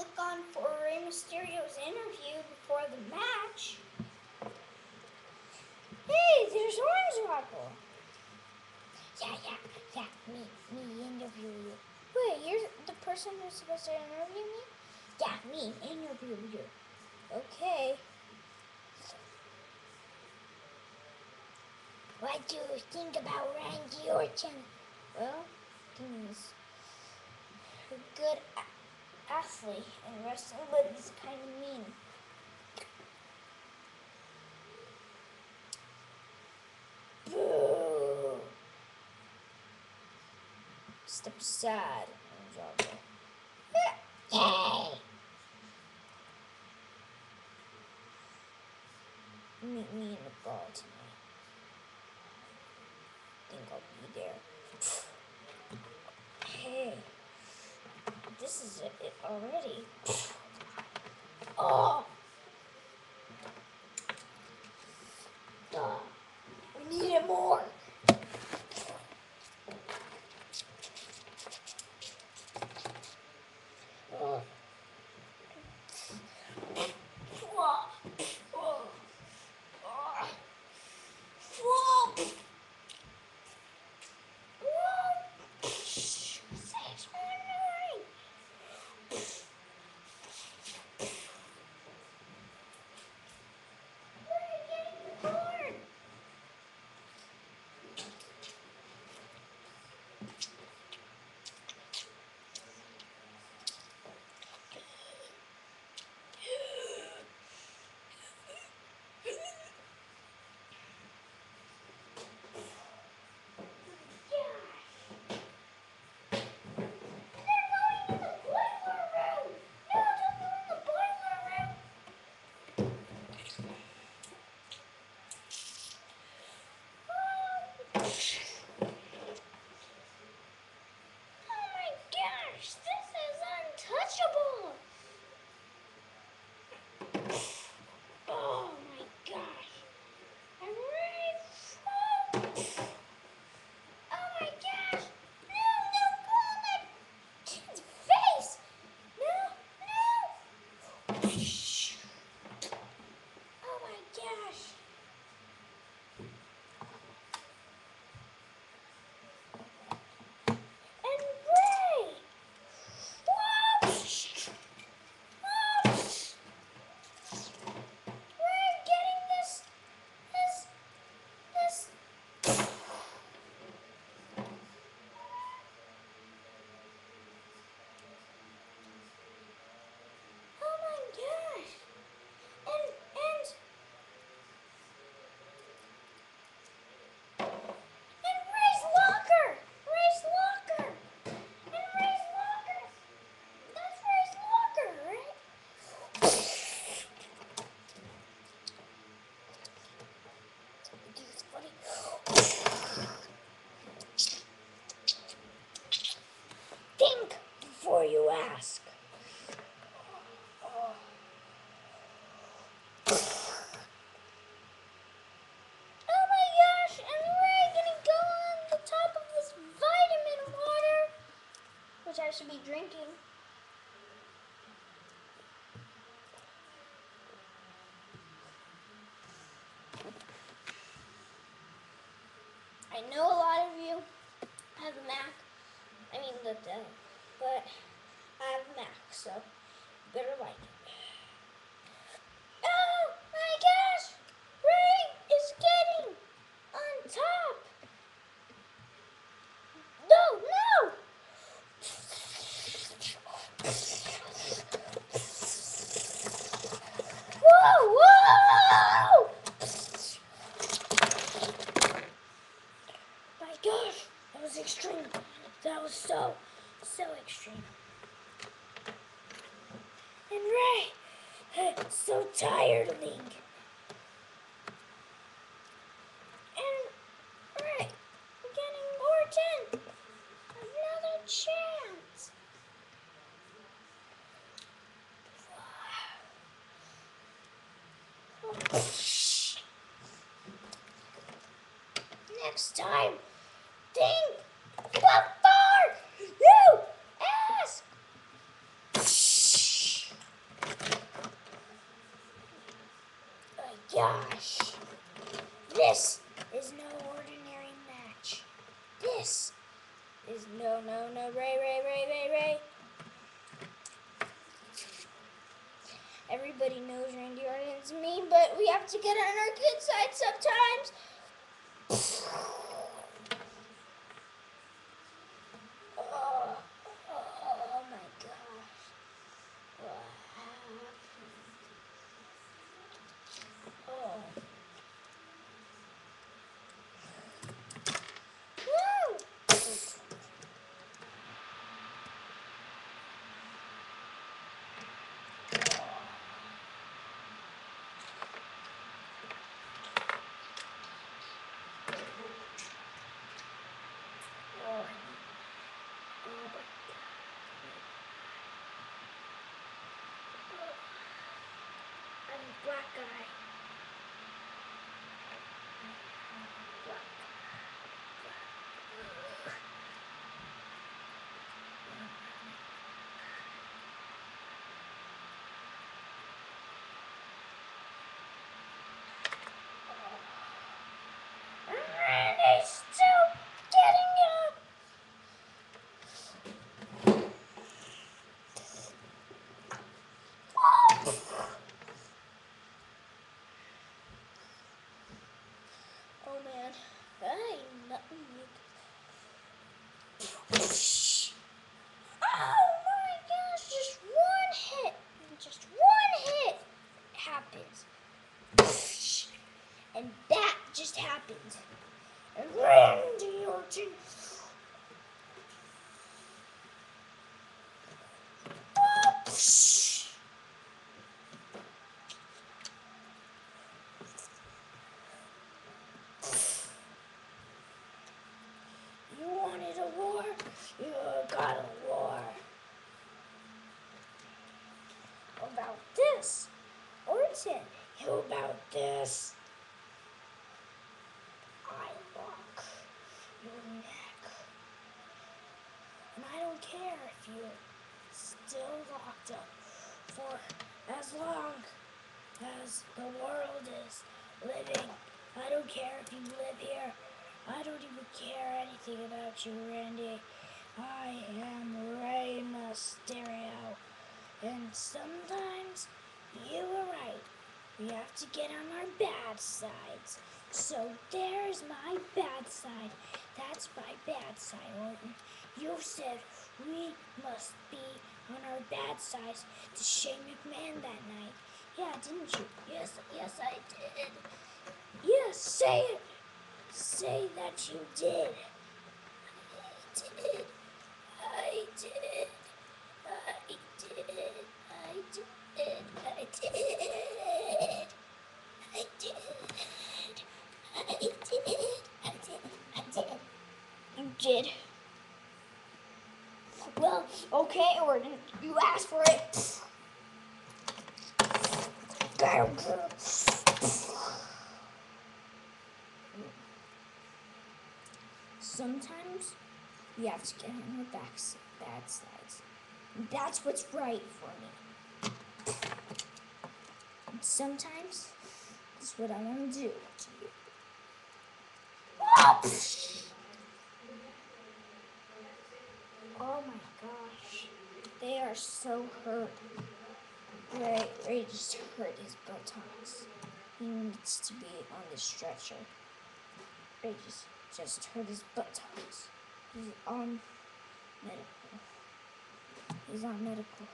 click on for Rey Mysterio's interview before the match. Hey, there's Hornswoggle. Yeah, me interview you. Wait, you're the person who's supposed to interview me? Yeah, me interview you. Okay. What do you think about Randy Orton? Well, he's a good athlete and wrestling, but he's kind of mean. Boo! Step aside, Hornswoggle. Yay! Meet me in the bar tonight. Think I'll be there. Hey, this is it already. Oh! We need it more. Oh. Think before you ask. Oh my gosh, and we're gonna go on the top of this vitamin water, which I should be drinking. I know a lot of you have a Mac. But I have a Mac, so you better like it. Oh my gosh! Ray is getting on top! No! Whoa! My gosh, that was extreme. That was so extreme. And Ray, so tired, Link. And Ray, getting Orton. Another chance. Next time, think before you ask. gosh. This is no ordinary match. This is no, Ray. Everybody knows Randy Orton's mean, but we have to get on our good side sometimes. Oh my gosh. What happened? Oh. Woo! Oh. I'm a black guy. And he's still getting up. Oh man, that ain't nothing. Oh my gosh, just one hit happens. And that just happened. And Randy Orton. You wanted a war? You got a war. How about this? Orton, how about this? I lock your neck. And I don't care if you're still locked up for as long as the world is living. I don't care if you live here. I don't even care anything about you, Randy. I am Rey Mysterio. And sometimes you were right. We have to get on our bad sides. So there's my bad side. That's my bad side, Orton. You said we must be on our bad sides to Shane McMahon that night. Yeah, didn't you? Yes, I did. Yes, say it. Say that you did. I did. I did. I did. I did. I did. I did. I did. I did. I did. You did. Well, okay, Orton. You asked for it. Sometimes we have to get on our bad sides. That's what's right for me. And sometimes that's what I want to do to you. Oh my gosh. They are so hurt. Ray just hurt his buttocks. He needs to be on the stretcher. Ray just hurt his buttocks. He's on medical. He's on medical.